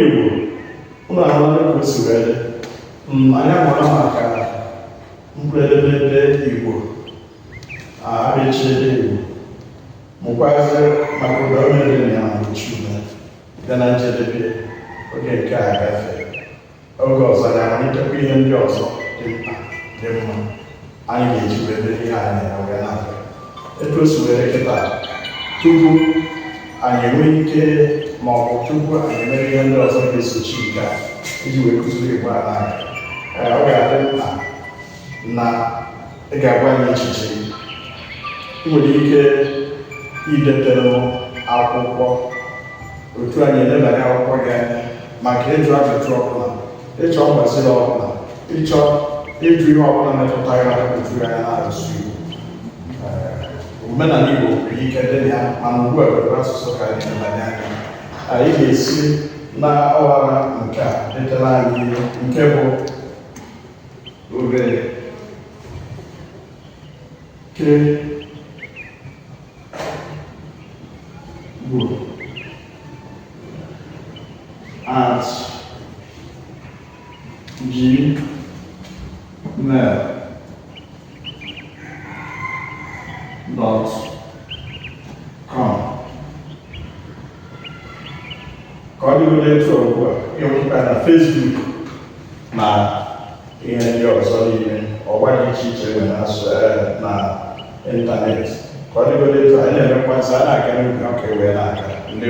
Igbo ụlọ ahụhụ ka o si wee dị anyị amụrụ maka mkpụrụ edemede Igbo abịachiede Igbo mụkwazi maka ụda onye dị na ya mụchume bịa na njedebe oge nke a gafee oge ọzọ anyị amalitekwa ihe ndị ọzọ dị mkpa dị mma anyị ga-eji wee mere ihe anyị na-enwe na-abịa etu o si were kịta tupu anyị enwee ike ma ọ bụ tupu anyị emere ihe ndị ọzọ ga-esochi nke a iji wee kụziri Igbo anaghị ọ ga-adị mkpa na ị ga-agwa anyị echiche ị nwere ike idetere akwụkwọ otu anyị edebanye akwụkwọ gị anya maka ịjụ ajụjụ ọbụla ịchọ mgbaziri ọbụla ịchọ ịjụ ihe ọbụla metụtara ya otu anya na-asụ Igbo omenala Igbo bụ ike dị ya mana ugbu a were asụsụ ka anyị na-ebanye anya anyị ga-esi na ọwara nke a detara anyị nke bụ oghere ke bụ at gmail.com ka ọ dịgodo etu ugbu a ịhụta na Facebook na ihe ndị ọzọ niile ọgba dị iche iche nwere na ịntanetị ka ọ dịgodo etu anyị na-emekwazi a na-aga n'oge ọka ewee na-aga ndị